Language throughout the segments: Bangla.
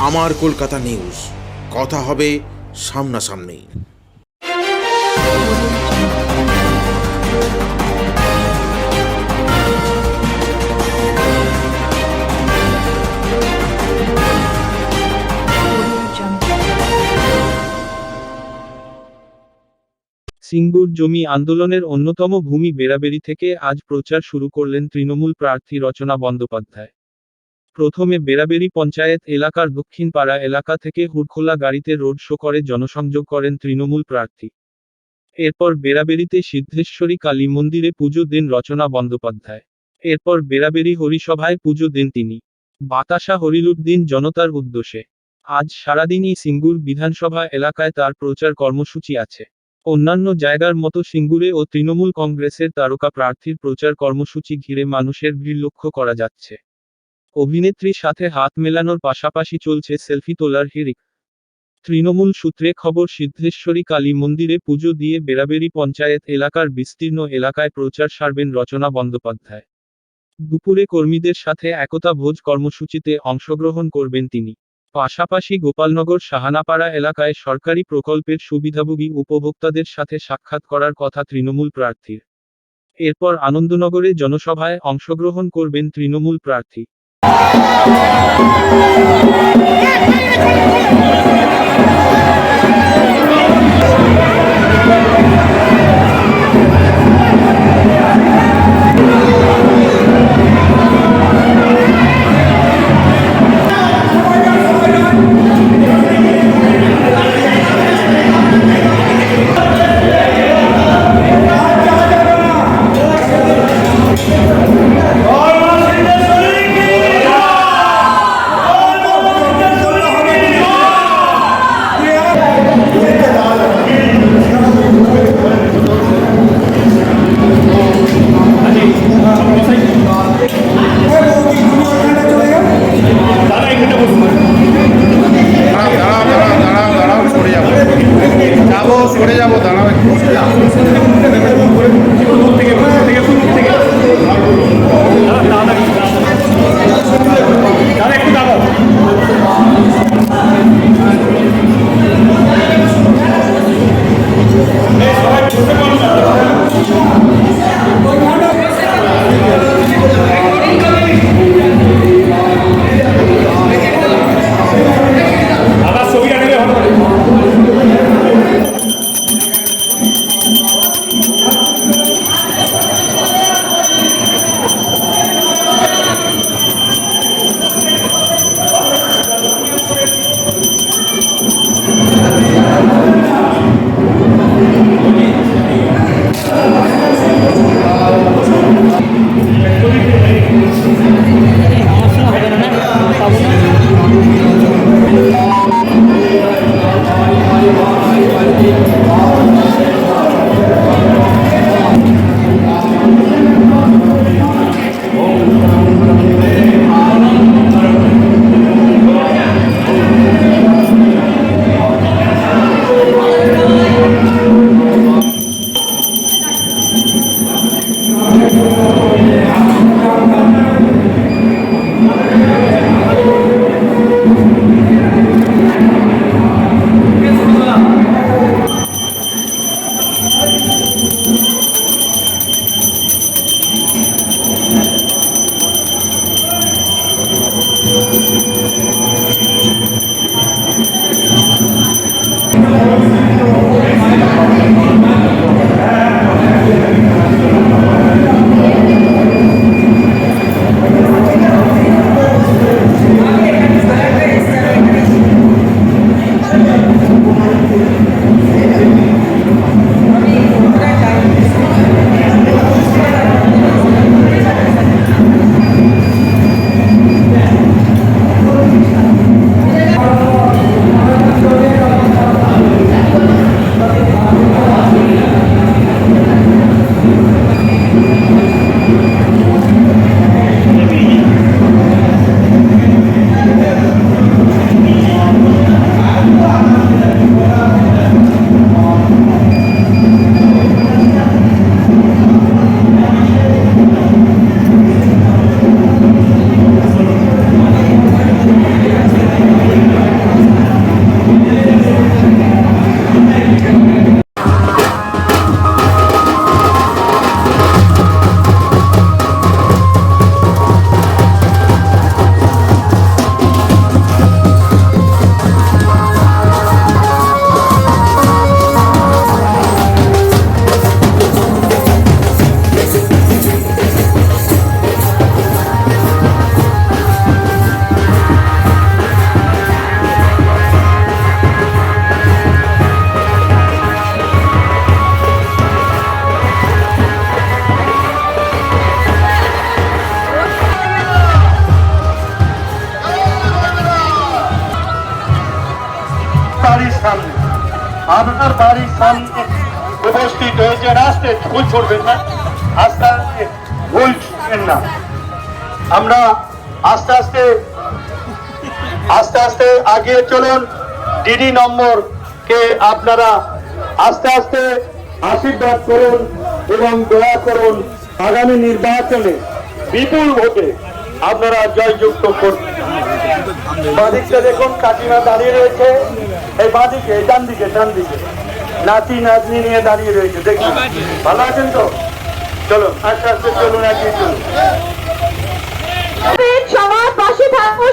আমার কলকাতা নিউজ, কথা হবে সামনাসামনি। সিঙ্গুর জমি আন্দোলনের অন্যতম ভূমি বেড়াবেড়ি থেকে আজ প্রচার শুরু করলেন তৃণমূল প্রার্থী রচনা বন্দ্যোপাধ্যায়। প্রথমে বেড়াবেড়ি পঞ্চায়েত এলাকার দক্ষিণপাড়া এলাকা থেকে হুড়খোলা গাড়িতে রোড শো করে জনসংযোগ করেন তৃণমূল প্রার্থী। এরপর বেড়াবেড়িতে সিদ্ধেশ্বরী কালী মন্দিরে পুজো দেন রচনা বন্দ্যোপাধ্যায়। এরপর বেড়াবেড়ি হরিসভায় পুজো দেন তিনি। বাতাসা হরিলুট দিন জনতার উদ্দেশ্যে। আজ সারাদিনই সিঙ্গুর বিধানসভা এলাকায় তার প্রচার কর্মসূচি আছে। অন্যান্য জায়গার মতো সিঙ্গুরেও তৃণমূল কংগ্রেসের তারকা প্রার্থীর প্রচার কর্মসূচি ঘিরে মানুষের ভিড় লক্ষ্য করা যাচ্ছে। অভিনেত্রীর সাথে হাত মেলানোর পাশাপাশি চলছে সেলফি তোলার হিড়িক। তৃণমূল সূত্রে খবর, সিদ্ধেশ্বরী কালী মন্দিরে পুজো দিয়ে বেড়াবেড়ি পঞ্চায়েত এলাকার বিস্তীর্ণ এলাকায় প্রচার সারবেন রচনা বন্দ্যোপাধ্যায়। দুপুরে কর্মীদের সাথে একতা ভোজ কর্মসূচিতে অংশগ্রহণ করবেন তিনি। পাশাপাশি গোপালনগর সাহানাপাড়া এলাকায় সরকারি প্রকল্পের সুবিধাভোগী উপভোক্তাদের সাথে সাক্ষাৎ করার কথা তৃণমূল প্রার্থীর। এরপর আনন্দনগরে জনসভায় অংশগ্রহণ করবেন তৃণমূল প্রার্থী। আপনার বাড়ির সামনে উপস্থিত হয়েছে রাস্তায় ভুল ছড়বেন না, আস্তে আস্তে ভুল ছড়বেন না। আমরা আস্তে আস্তে আস্তে আস্তে আগিয়ে চলুন। ডিডি নম্বর কে আপনারা আস্তে আস্তে আশীর্বাদ করুন এবং দোয়া করুন আগামী নির্বাচনে বিপুল ভোটে আপনারা জয়যুক্ত করুন। বাঁদিকটা দেখুন, কাকিমা দাঁড়িয়ে রয়েছে, এই বাঁদিকে ডান দিকে নাতি নাতনি নিয়ে দাঁড়িয়ে রয়েছে, দেখুন ভালো আছেন তো? চলো আস্তে আস্তে চলুন, এগিয়ে চলুন। সবার পাশে থাকবো,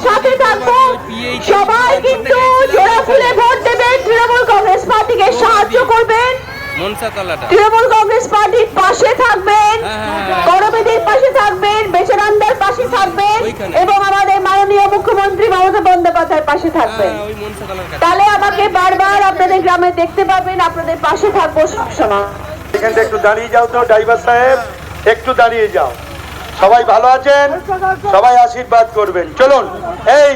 সাথে থাকবো, সবাই কিন্তু জোড়া ফুলে ভোট দেবেন, তৃণমূল কংগ্রেস পার্টিকে সাহায্য করবেন, তৃণমূল কংগ্রেস পার্টির পাশে থাকবেন, করবেদের পাশে থাকবেন, বেচারান্দার পাশে থাকবেন এবং আমাদের মাননীয় মুখ্যমন্ত্রী মমতা বন্দ্যোপাধ্যায়ের পাশে থাকবেন। তাহলে আমাকে বারবার আপনাদের গ্রামে দেখতে পাবেন, আপনাদের পাশে থাকবো সবসময়। এখানটা একটু দাঁড়িয়ে যাও তো ড্রাইভার সাহেব, একটু দাঁড়িয়ে যাও। সবাই ভালো আছেন? সবাই আশীর্বাদ করবেন। চলুন, এই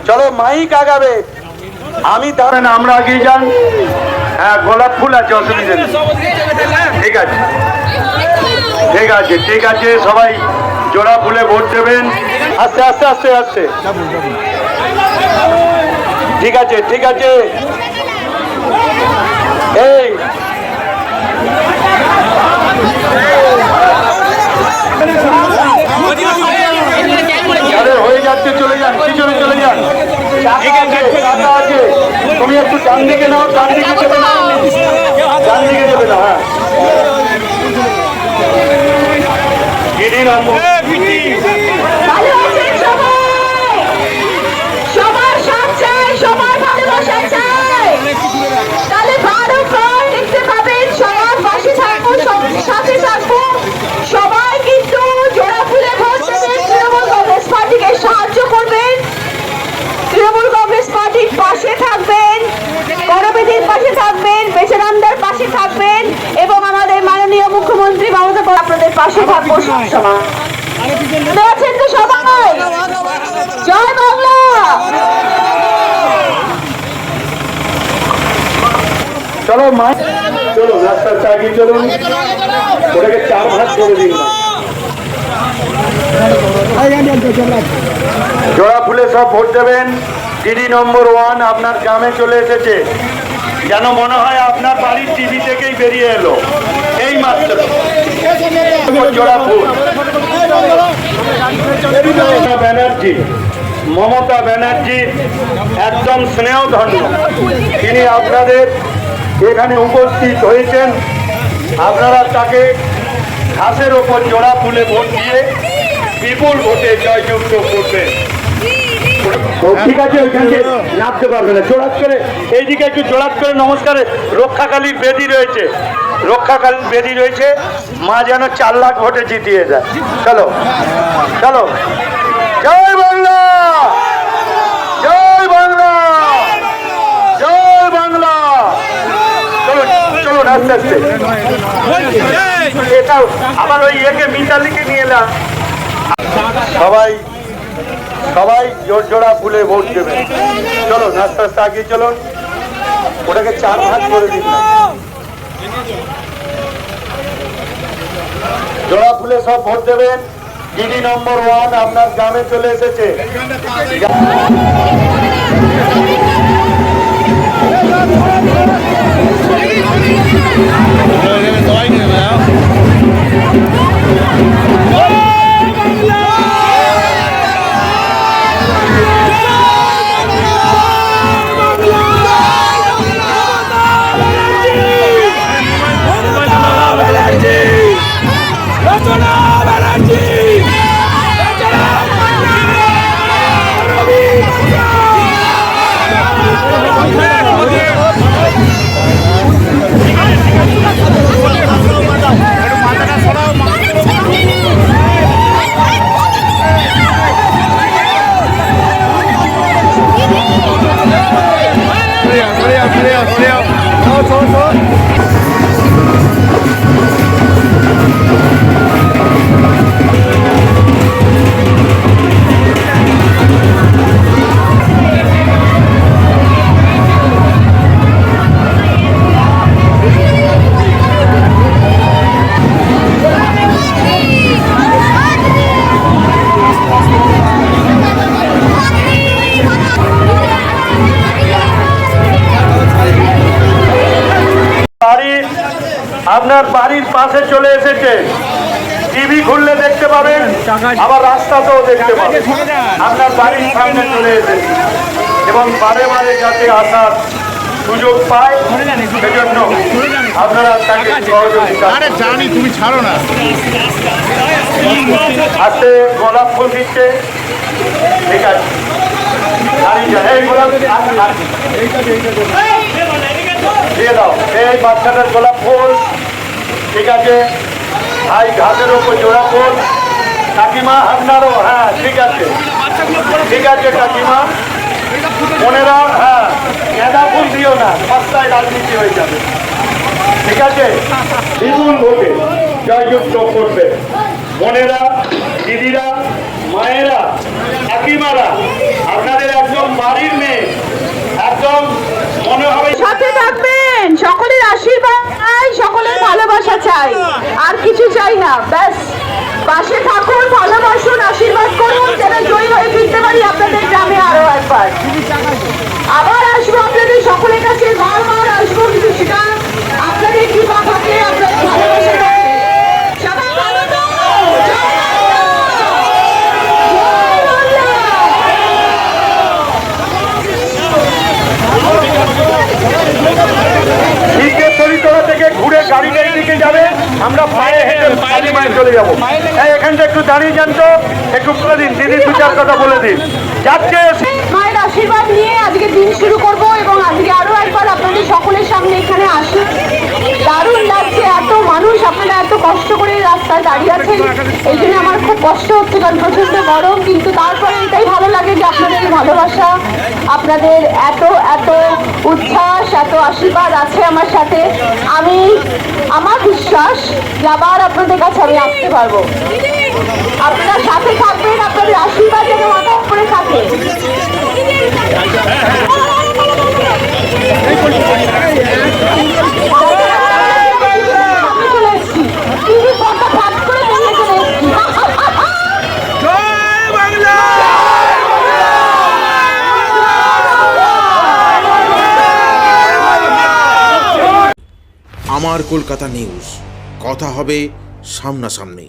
চলো, মাইক আগাবে, আমি দাঁড়ান, আমরা আগিয়ে যান। হ্যাঁ, গোলাপ ফুল আছে, অসুবিধা নেই। ঠিক আছে, ঠিক আছে, ঠিক আছে, সবাই জোড়া ফুলে ভোট দেবেন। আস্তে আস্তে আস্তে আস্তে, ঠিক আছে, ঠিক আছে। এই হয়ে যাচ্ছে, চলে যান, পিছনে চলে যান। টাকা আছে, তুমি একটু ডান দিকে নাও, ডান দিকে যাবে না, ডান দিকে যাবে না। হ্যাঁ, ভালো আছেন সবাই? সবার সাথ চাই, সবার ভালোবাসা চাই। তাহলে বারবার দেখতে পাবেন, সবার পাশে থাকবো, সবার সাথে থাকবো, সবাই কিন্তু জোড়া ফুলে ভোট দেবেন, তৃণমূল কংগ্রেস পার্টিকে সাহায্য করবেন, তৃণমূল কংগ্রেস পার্টির পাশে থাকবেন, করবেদের পাশে থাকবেন, বেচারান্দার পাশে থাকবেন এবং আমাদের মাননীয় মুখ্যমন্ত্রী মমতা বন্দ্যোপাধ্যায় আপনাদের পাশে থাকবো সবসময়। আছেন তো সবাই? জয় বাংলা। চলো মা, চলো রাস্তার চাগিয়ে চলুন, ওটাকে 4 ভাগ করে দিন। জোড়া ফুলে সব ভোট দেবেন। ডিডি নম্বর 1 আপনার গ্রামে চলে এসেছে, যেন মনে হয় আপনার বাড়ির টিভি থেকেই বেরিয়ে এলো এই মাত্র। জোড়া ফুল মমতা ব্যানার্জি একদম স্নেহধন্য, তিনি আপনাদের এখানে উপস্থিত হয়েছেন। আপনারা তাকে ঘাসের ওপর জোড়া ফুলে ভোট দিয়ে বিপুল ভোটে জয়যুক্ত করবেন। ঠিক আছে, ওইখানে নামতে পারবে না, জোড়াত করে এইদিকে একটু জোড়াত করে নমস্কারে। রক্ষাকালীর বেদি রয়েছে, রক্ষাকালীর বেদি রয়েছে, মা যেন 4 লাখ ভোটে জিতিয়ে যায়। চলো চলো, জয় বাংলা, জয় বাংলা, জয় বাংলা। চলুন চলুন আস্তে আস্তে। এটাও আবার ওই মিতালিকে নিয়ে এলাম। সবাই সবাই জোড়া ফুলে ভোট দেবেন। চলো আস্তে আস্তে আগে চলুন, ওটাকে 4 ভাগ করে দিন না। জোড়া ফুলে সব ভোট দেবেন। ডিডি নম্বর 1 আপনার গ্রামে চলে এসেছে। Thank you. বাড়ির পাশে চলে এসেছে। টিভি খুললে দেখতে পাবেন, আবার রাস্তাতেও দেখতে পাবেন। আপনার বাড়ির সামনে চলে এসেছে এবং বারে বারে যাতে আসার সুযোগ পায়, সেজন্য আপনারা তাকে সহযোগিতা। জানি তুমি ছাড়ো না। হাতে গোলাপ ফুল দিচ্ছে, ঠিক আছে, দাঁড়িয়ে যান। এই গোলাপ দিয়ে দাও, এই বাচ্চাটার গোলাপ ফুল, ঠিক আছে। ভাই ঘাসের ওপর জোড়া ফুল, কাকিমা আপনারও, হ্যাঁ ঠিক আছে, ঠিক আছে কাকিমা। বোনেরা, হ্যাঁ গাঁদা ফুল দিও না, সস্তায় রাজনীতি হয়ে যাবে, ঠিক আছে। বিপুল ভোটে জয়যুক্ত করবে বোনেরা, দিদিরা, মায়েরা, কাকিমারা। আপনাদের একদম বাড়ির মেয়ে, একদম মনে হবে। সাথে থাকবেন, সকলের আশীর্বাদ চাই, সকলের ভালোবাসা চাই, আর কিছু চাই না। ব্যাস পাশে থাকুন, ভালোবাসুন, আশীর্বাদ করুন, যেন জয়ী হয়ে ফিরতে পারি আপনাদের গ্রামে আরো একবার। আবার আসবো আপনাদের সকলের কাছে, বারবার আসবো, কিন্তু সেটা আপনাদের কৃপা থাকে, আপনাদের ভালোবাসা থাকে। সবাই ভালো থাকুন। জয় বাংলা! জয় বাংলা! তরিতলা থেকে ঘুরে গাড়িটার দিকে যাবে, আমরা পায়ে হেঁটে কালীমায় চলে যাবো। এখানটা একটু দাঁড়িয়ে যান তো, একটু বলে দিন, দিদি দু চার কথা বলে দিন। যাচ্ছে মায়ের আশীর্বাদ নিয়ে আজকে দিন শুরু করব এবং আজকে আরো একবার আপনাদের সকলের সামনে এখানে আসি। দারুণ লাগছে, এত মানুষ, আপনারা এত কষ্ট করে রাস্তায় দাঁড়িয়ে আছেন, এই জন্য আমার খুব কষ্ট হচ্ছে, কারণ প্রচন্ড গরম, কিন্তু তারপরে এটাই ভালো লাগে যে আপনাদের ভালোবাসা, আপনাদের এত এত উচ্ছ্বাস, এত আশীর্বাদ আছে আমার সাথে। আমার বিশ্বাস যে আবার আপনাদের কাছে আমি আসতে পারবো। আপনারা সাথে থাকবেন, আপনাদের আশীর্বাদ যেন মাথার উপরে থাকে। চলে এসছি, টিভি পর্দা ফাঁক করে বেরিয়ে চলে এসছি। আমার কলকাতা নিউজ, কথা হবে সামনাসামনি।